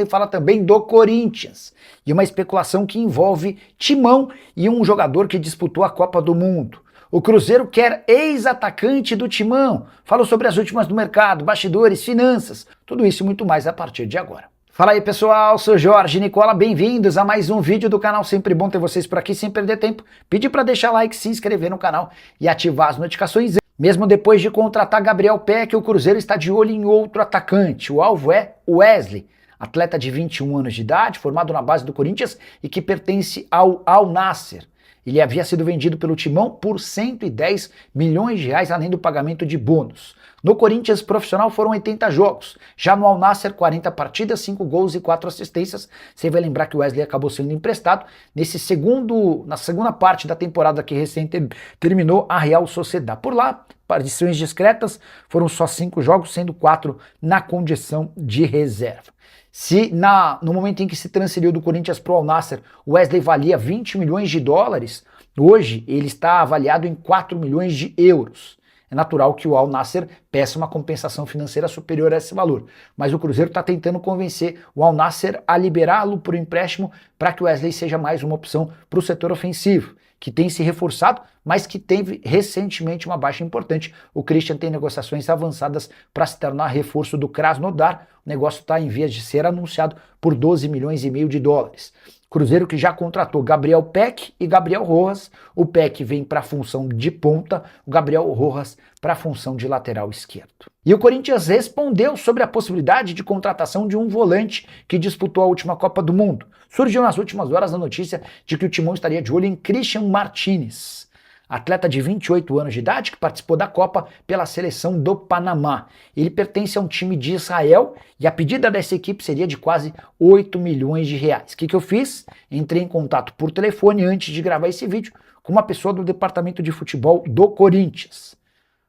fala também do Corinthians e uma especulação que envolve Timão e um jogador que disputou a Copa do Mundo. O Cruzeiro quer ex-atacante do Timão. Falo sobre as últimas do mercado, bastidores, finanças, tudo isso e muito mais a partir de agora. Fala aí pessoal, sou Jorge Nicola, bem-vindos a mais um vídeo do canal, sempre bom ter vocês por aqui sem perder tempo. Pedir para deixar like, se inscrever no canal e ativar as notificações. Mesmo depois de contratar Gabriel Peck, o Cruzeiro está de olho em outro atacante. O alvo é Wesley, atleta de 21 anos de idade, formado na base do Corinthians e que pertence ao Al Nassr. Ele havia sido vendido pelo Timão por 110 milhões de reais, além do pagamento de bônus. No Corinthians profissional foram 80 jogos, já no Al Nassr 40 partidas, 5 gols e 4 assistências. Você vai lembrar que o Wesley acabou sendo emprestado na segunda parte da temporada que recém terminou a Real Sociedad. Por lá, aparições discretas, foram só 5 jogos, sendo 4 na condição de reserva. Se no momento em que se transferiu do Corinthians para o Al Nassr, o Wesley valia 20 milhões de dólares, hoje ele está avaliado em 4 milhões de euros. É natural que o Al Nassr peça uma compensação financeira superior a esse valor, mas o Cruzeiro está tentando convencer o Al Nassr a liberá-lo por empréstimo para que o Wesley seja mais uma opção para o setor ofensivo, que tem se reforçado, mas que teve recentemente uma baixa importante. O Christian tem negociações avançadas para se tornar reforço do Krasnodar. O negócio está em vias de ser anunciado por 12 milhões e meio de dólares. Cruzeiro que já contratou Gabriel Peck e Gabriel Rojas. O Peck vem para a função de ponta, o Gabriel Rojas para a função de lateral esquerdo. E o Corinthians respondeu sobre a possibilidade de contratação de um volante que disputou a última Copa do Mundo. Surgiu nas últimas horas a notícia de que o Timão estaria de olho em Christian Martínez, atleta de 28 anos de idade que participou da Copa pela seleção do Panamá. Ele pertence a um time de Israel e a pedida dessa equipe seria de quase 8 milhões de reais. O que eu fiz? Entrei em contato por telefone antes de gravar esse vídeo com uma pessoa do departamento de futebol do Corinthians.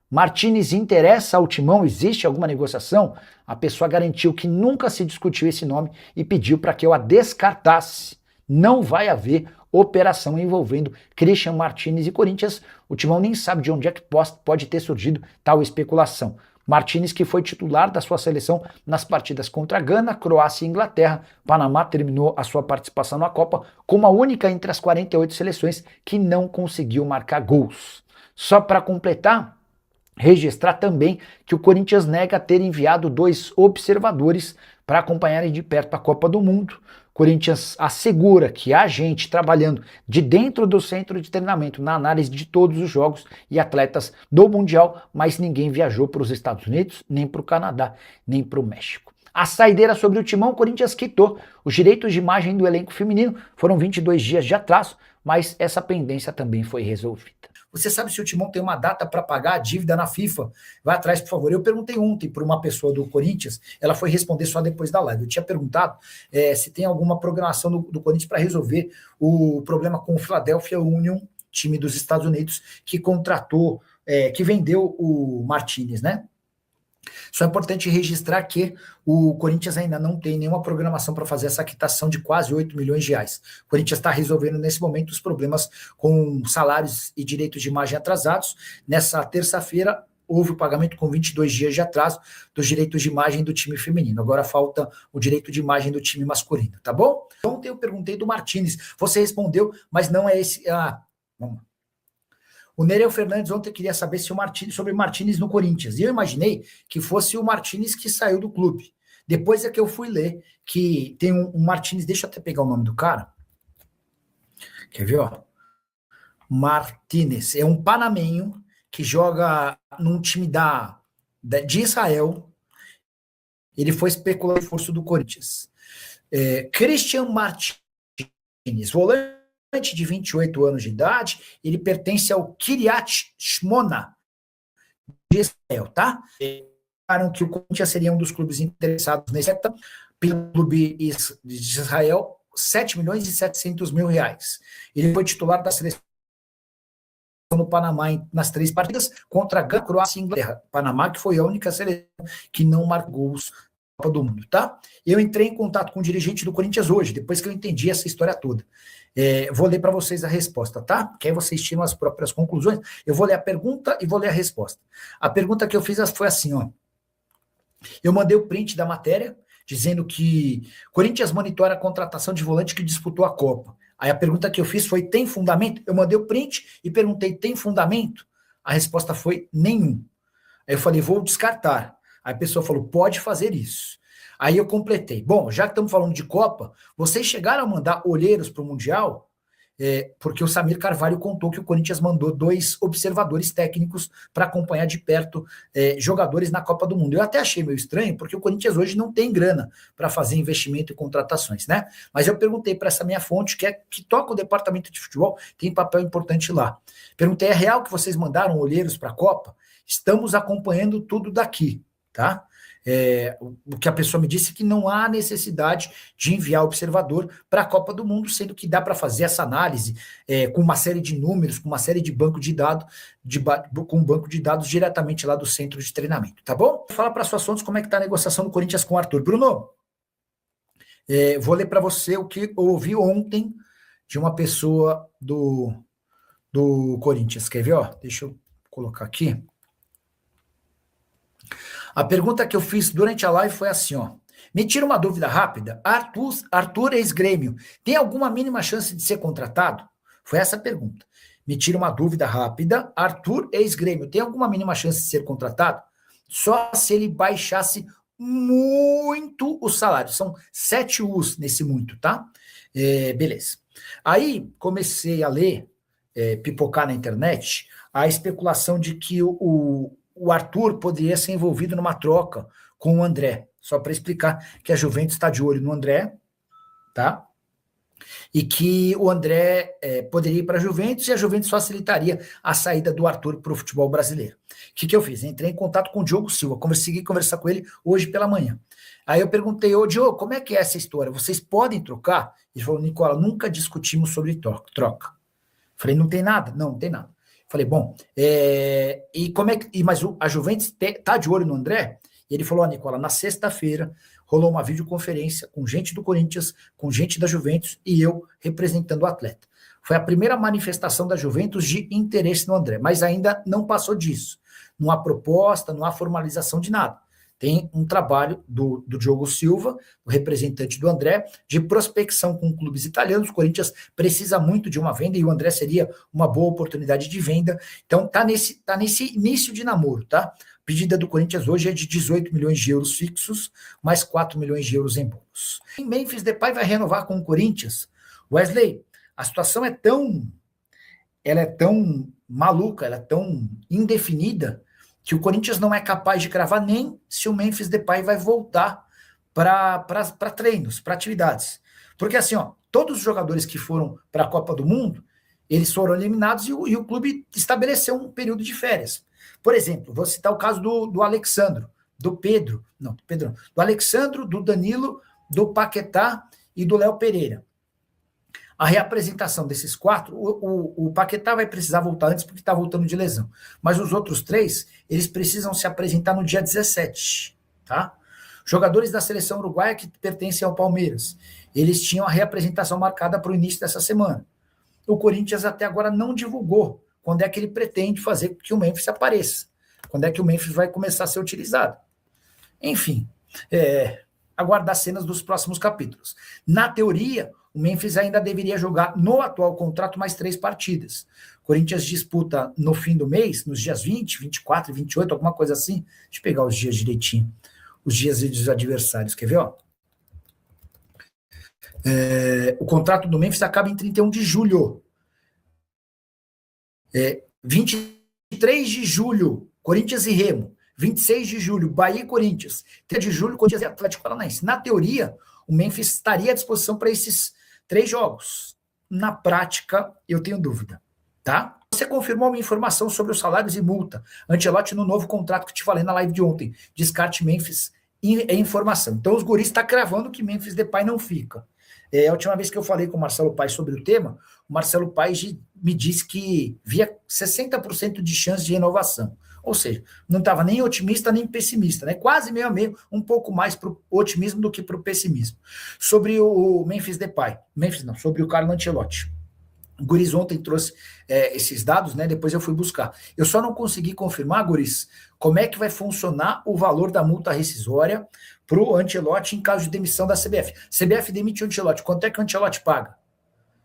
Martínez interessa ao Timão? Existe alguma negociação? A pessoa garantiu que nunca se discutiu esse nome e pediu para que eu a descartasse. Não vai haver operação envolvendo Christian Martínez e Corinthians. O Timão nem sabe de onde é que pode ter surgido tal especulação. Martínez, que foi titular da sua seleção nas partidas contra Gana, Croácia e Inglaterra. Panamá terminou a sua participação na Copa como a única entre as 48 seleções que não conseguiu marcar gols. Só para completar, registrar também que o Corinthians nega ter enviado 2 observadores para acompanharem de perto a Copa do Mundo. O Corinthians assegura que há gente trabalhando de dentro do centro de treinamento na análise de todos os jogos e atletas do Mundial, mas ninguém viajou para os Estados Unidos, nem para o Canadá, nem para o México. A saideira sobre o Timão, o Corinthians quitou. Os direitos de imagem do elenco feminino foram 22 dias de atraso, mas essa pendência também foi resolvida. Você sabe se o Timão tem uma data para pagar a dívida na FIFA? Vai atrás, por favor. Eu perguntei ontem para uma pessoa do Corinthians, ela foi responder só depois da live. Eu tinha perguntado se tem alguma programação do Corinthians para resolver o problema com o Philadelphia Union, time dos Estados Unidos, que contratou, que vendeu o Martínez, né? Só é importante registrar que o Corinthians ainda não tem nenhuma programação para fazer essa quitação de quase 8 milhões de reais. O Corinthians está resolvendo nesse momento os problemas com salários e direitos de imagem atrasados. Nessa terça-feira houve o pagamento com 22 dias de atraso dos direitos de imagem do time feminino. Agora falta o direito de imagem do time masculino, tá bom? Ontem eu perguntei do Martínez, você respondeu, mas não é esse... vamos lá. O Nereu Fernandes ontem queria saber sobre o Martínez no Corinthians. E eu imaginei que fosse o Martínez que saiu do clube. Depois é que eu fui ler que tem um Martínez, deixa eu até pegar o nome do cara. Quer ver, ó? Martínez. É um panamenho que joga num time de Israel. Ele foi especulado no reforço do Corinthians. Christian Martínez, volante de 28 anos de idade, ele pertence ao Kiryat Shmona de Israel, tá? Falaram que o Corinthians seria um dos clubes interessados nesse pelo clube de Israel, 7 milhões e 700 mil reais. Ele foi titular da seleção no Panamá nas 3 partidas contra Gana, Croácia e Inglaterra. Panamá que foi a única seleção que não marcou gols na Copa do Mundo, tá? Eu entrei em contato com o dirigente do Corinthians hoje, depois que eu entendi essa história toda. Vou ler para vocês a resposta, tá? Que aí vocês tiram as próprias conclusões. Eu vou ler a pergunta e vou ler a resposta. A pergunta que eu fiz foi assim, ó. Eu mandei o print da matéria dizendo que Corinthians monitora a contratação de volante que disputou a Copa. Aí a pergunta que eu fiz foi, tem fundamento? Eu mandei o print e perguntei, tem fundamento? A resposta foi, nenhum. Aí eu falei, vou descartar. Aí a pessoa falou, pode fazer isso. Aí eu completei. Bom, já que estamos falando de Copa, vocês chegaram a mandar olheiros para o Mundial? Porque o Samir Carvalho contou que o Corinthians mandou 2 observadores técnicos para acompanhar de perto jogadores na Copa do Mundo. Eu até achei meio estranho, porque o Corinthians hoje não tem grana para fazer investimento e contratações, né? Mas eu perguntei para essa minha fonte, que toca o departamento de futebol, tem papel importante lá. Perguntei, é real que vocês mandaram olheiros para a Copa? Estamos acompanhando tudo daqui, tá? O que a pessoa me disse é que não há necessidade de enviar observador para a Copa do Mundo, sendo que dá para fazer essa análise com uma série de números, com uma série de banco de dados, com um banco de dados diretamente lá do centro de treinamento, tá bom? Fala para suas fontes como é que está a negociação do Corinthians com o Arthur. Bruno, vou ler para você o que eu ouvi ontem de uma pessoa do Corinthians. Quer ver? Ó, deixa eu colocar aqui. A pergunta que eu fiz durante a live foi assim, ó. Me tira uma dúvida rápida. Arthur ex-Grêmio, tem alguma mínima chance de ser contratado? Foi essa a pergunta. Me tira uma dúvida rápida. Arthur ex-Grêmio, tem alguma mínima chance de ser contratado? Só se ele baixasse muito o salário. São 7 U's nesse muito, tá? Beleza. Aí comecei a ler, pipocar na internet, a especulação de que o Arthur poderia ser envolvido numa troca com o André. Só para explicar que a Juventus está de olho no André, tá? E que o André poderia ir para a Juventus e a Juventus facilitaria a saída do Arthur para o futebol brasileiro. O que eu fiz? Entrei em contato com o Diogo Silva, consegui conversar com ele hoje pela manhã. Aí eu perguntei, ô Diogo, como é que é essa história? Vocês podem trocar? Ele falou, Nicola, nunca discutimos sobre troca. Falei, não tem nada? Não tem nada. Falei, bom, e como é que. Mas a Juventus tá de olho no André? E ele falou, Nicola, na sexta-feira rolou uma videoconferência com gente do Corinthians, com gente da Juventus e eu representando o atleta. Foi a primeira manifestação da Juventus de interesse no André, mas ainda não passou disso. Não há proposta, não há formalização de nada. Tem um trabalho do Diogo Silva, o representante do André, de prospecção com clubes italianos. O Corinthians precisa muito de uma venda e o André seria uma boa oportunidade de venda. Então, tá nesse início de namoro, tá? A pedida do Corinthians hoje é de 18 milhões de euros fixos, mais 4 milhões de euros em bônus. Em Memphis Depay vai renovar com o Corinthians. Wesley, a situação é tão maluca, ela é tão indefinida, que o Corinthians não é capaz de cravar nem se o Memphis Depay vai voltar para treinos, para atividades. Porque assim, ó, todos os jogadores que foram para a Copa do Mundo, eles foram eliminados e o clube estabeleceu um período de férias. Por exemplo, vou citar o caso do Alexandro, do Alexandro, do Danilo, do Paquetá e do Léo Pereira. A reapresentação desses 4, o Paquetá vai precisar voltar antes porque está voltando de lesão. Mas os outros 3, eles precisam se apresentar no dia 17, tá? Jogadores da seleção uruguaia que pertencem ao Palmeiras, eles tinham a reapresentação marcada para o início dessa semana. O Corinthians até agora não divulgou quando é que ele pretende fazer que o Memphis apareça, quando é que o Memphis vai começar a ser utilizado. Enfim, aguardar cenas dos próximos capítulos. Na teoria, o Memphis ainda deveria jogar no atual contrato mais 3 partidas. O Corinthians disputa no fim do mês, nos dias 20, 24 e 28, alguma coisa assim. Deixa eu pegar os dias direitinho. Os dias dos adversários. Quer ver? Ó? O contrato do Memphis acaba em 31 de julho. 23 de julho, Corinthians e Remo. 26 de julho, Bahia e Corinthians. 3 de julho, Corinthians e Atlético Paranaense. Na teoria, o Memphis estaria à disposição para esses 3 jogos. Na prática, eu tenho dúvida, tá? Você confirmou uma informação sobre os salários e multa. Ancelotti no novo contrato que te falei na live de ontem. Descarte Memphis é informação. Então os guris estão cravando que Memphis Depay não fica. A última vez que eu falei com o Marcelo Paes sobre o tema, o Marcelo Paes me disse que via 60% de chance de renovação. Ou seja, não estava nem otimista nem pessimista, né? Quase meio a meio, um pouco mais para o otimismo do que para o pessimismo. Sobre o Memphis Depay, sobre o Carlo Ancelotti. O Guris ontem trouxe esses dados, né? Depois eu fui buscar. Eu só não consegui confirmar, Guris, como é que vai funcionar o valor da multa rescisória para o Ancelotti em caso de demissão da CBF. CBF demite o Ancelotti. Quanto é que o Ancelotti paga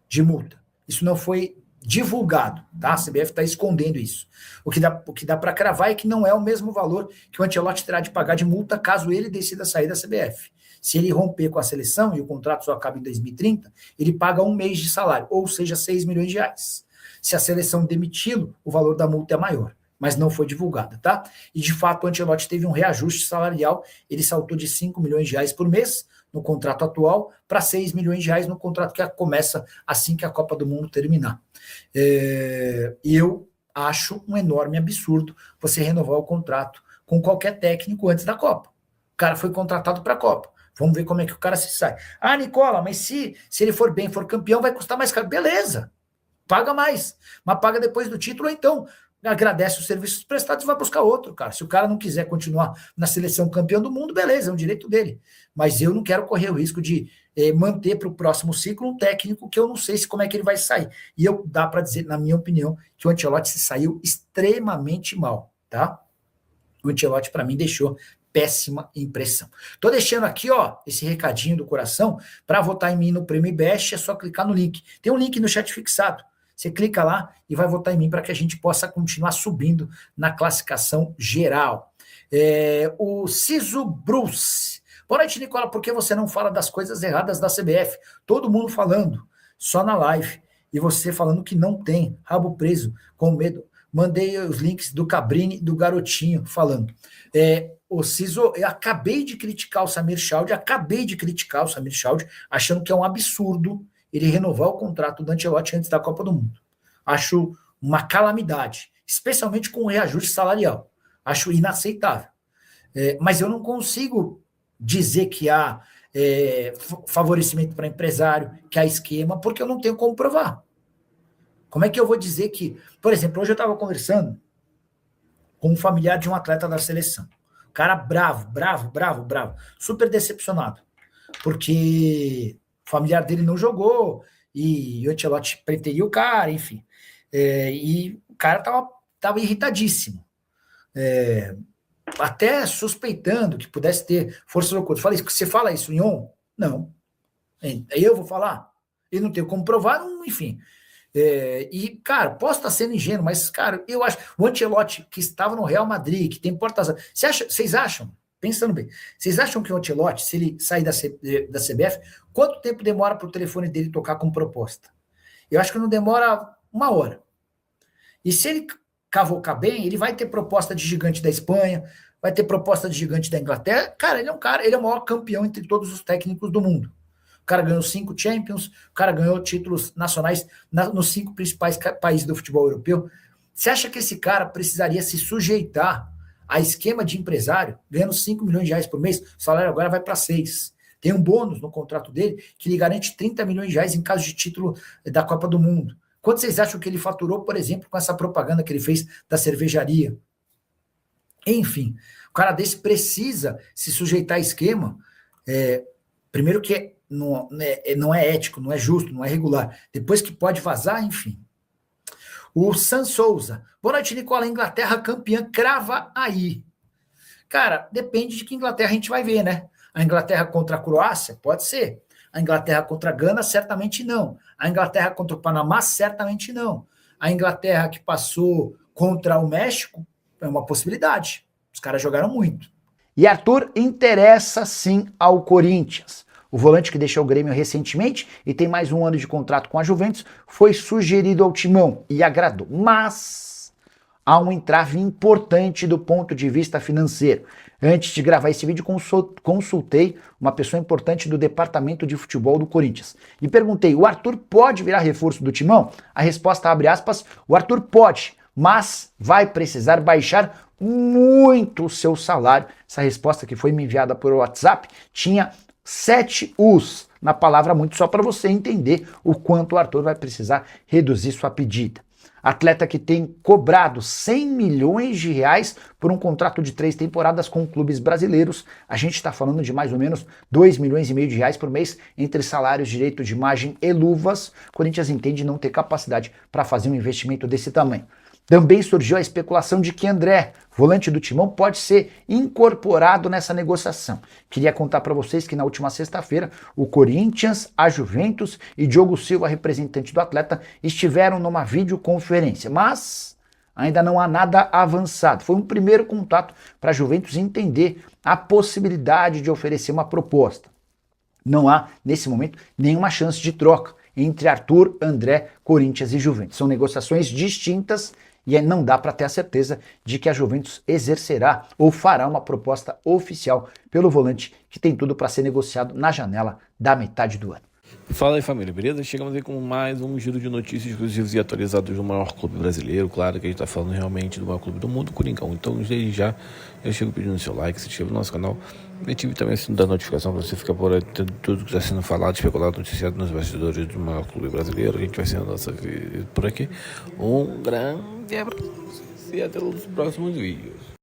de multa? Isso não foi divulgado, tá? A CBF está escondendo isso. O que dá para cravar é que não é o mesmo valor que o Ancelotti terá de pagar de multa caso ele decida sair da CBF. Se ele romper com a seleção e o contrato só acaba em 2030, ele paga 1 mês de salário, ou seja, 6 milhões de reais. Se a seleção demiti-lo, o valor da multa é maior, mas não foi divulgada, tá? E de fato o Ancelotti teve um reajuste salarial, ele saltou de 5 milhões de reais por mês no contrato atual para 6 milhões de reais no contrato que começa assim que a Copa do Mundo terminar. Eu acho um enorme absurdo você renovar o contrato com qualquer técnico antes da Copa. O cara foi contratado para a Copa. Vamos ver como é que o cara se sai. Ah, Nicola, mas se ele for bem, for campeão, vai custar mais caro. Beleza, paga mais. Mas paga depois do título, ou então agradece os serviços prestados e vai buscar outro, cara. Se o cara não quiser continuar na seleção campeão do mundo, beleza, é um direito dele. Mas eu não quero correr o risco de manter para o próximo ciclo um técnico que eu não sei como é que ele vai sair. E dá para dizer, na minha opinião, que o Ancelotti se saiu extremamente mal, tá? O Ancelotti, para mim, deixou péssima impressão. Tô deixando aqui, ó, esse recadinho do coração. Para votar em mim no Prêmio IBEST, é só clicar no link. Tem um link no chat fixado. Você clica lá e vai votar em mim para que a gente possa continuar subindo na classificação geral. O Ciso Bruce. Boa noite, Nicola. Por que você não fala das coisas erradas da CBF? Todo mundo falando, só na live. E você falando que não tem, rabo preso, com medo. Mandei os links do Cabrini e do Garotinho falando. O Ciso, eu acabei de criticar o Samir Chaude, achando que é um absurdo ele renovar o contrato do Ancelotti antes da Copa do Mundo. Acho uma calamidade, especialmente com o reajuste salarial. Acho inaceitável. Mas eu não consigo dizer que há favorecimento para empresário, que há esquema, porque eu não tenho como provar. Como é que eu vou dizer que... Por exemplo, hoje eu estava conversando com um familiar de um atleta da seleção. Cara bravo, super decepcionado, porque o familiar dele não jogou, e o Ancelotti preteriu o cara, enfim. E o cara tava irritadíssimo. Até suspeitando que pudesse ter forças ocultas. Falei, você fala isso em on? Não. Aí eu vou falar? Eu não tenho como provar, enfim... E, cara, posso estar sendo ingênuo, mas, cara, eu acho, o Ancelotti que estava no Real Madrid, que tem portas... Vocês acham, pensando bem, vocês acham que o Ancelotti, se ele sair da CBF, quanto tempo demora para o telefone dele tocar com proposta? Eu acho que não demora 1 hora. E se ele cavocar bem, ele vai ter proposta de gigante da Espanha, vai ter proposta de gigante da Inglaterra. Cara, ele é o maior campeão entre todos os técnicos do mundo. O cara ganhou 5 Champions, o cara ganhou títulos nacionais nos 5 principais países do futebol europeu. Você acha que esse cara precisaria se sujeitar a esquema de empresário, ganhando 5 milhões de reais por mês? O salário agora vai para 6. Tem um bônus no contrato dele que lhe garante 30 milhões de reais em caso de título da Copa do Mundo. Quanto vocês acham que ele faturou, por exemplo, com essa propaganda que ele fez da cervejaria? Enfim, o cara desse precisa se sujeitar a esquema, primeiro que não é ético, não é justo, não é regular. Depois que pode vazar, enfim. O San Souza. Boa noite, Nicola. Inglaterra campeã, crava aí. Cara, depende de que Inglaterra a gente vai ver, né? A Inglaterra contra a Croácia? Pode ser. A Inglaterra contra a Gana? Certamente não. A Inglaterra contra o Panamá? Certamente não. A Inglaterra que passou contra o México? É uma possibilidade. Os caras jogaram muito. E Arthur interessa sim ao Corinthians. O volante que deixou o Grêmio recentemente e tem mais 1 ano de contrato com a Juventus foi sugerido ao Timão e agradou. Mas há um entrave importante do ponto de vista financeiro. Antes de gravar esse vídeo, consultei uma pessoa importante do departamento de futebol do Corinthians e perguntei, o Arthur pode virar reforço do Timão? A resposta, abre aspas, o Arthur pode, mas vai precisar baixar muito o seu salário. Essa resposta que foi me enviada por WhatsApp tinha 7 U's na palavra muito, só para você entender o quanto o Arthur vai precisar reduzir sua pedida. Atleta que tem cobrado 100 milhões de reais por um contrato de 3 temporadas com clubes brasileiros. A gente está falando de mais ou menos 2 milhões e meio de reais por mês entre salários, direito de imagem e luvas. O Corinthians entende não ter capacidade para fazer um investimento desse tamanho. Também surgiu a especulação de que André, volante do Timão, pode ser incorporado nessa negociação. Queria contar para vocês que na última sexta-feira o Corinthians, a Juventus e Diogo Silva, representante do atleta, estiveram numa videoconferência, mas ainda não há nada avançado. Foi um primeiro contato para a Juventus entender a possibilidade de oferecer uma proposta. Não há, nesse momento, nenhuma chance de troca entre Arthur, André, Corinthians e Juventus. São negociações distintas e não dá para ter a certeza de que a Juventus exercerá ou fará uma proposta oficial pelo volante que tem tudo para ser negociado na janela da metade do ano. Fala aí, família, beleza? Chegamos aí com mais um giro de notícias exclusivas e atualizadas do maior clube brasileiro. Claro que a gente está falando realmente do maior clube do mundo, Coringão. Então, desde já, eu chego pedindo o seu like, se inscreva no nosso canal e ative também o sino da notificação para você ficar por aí tendo tudo que está sendo falado, especulado, noticiado nos bastidores do maior clube brasileiro. A gente vai sendo a nossa vida por aqui. Um grande abraço e até os próximos vídeos.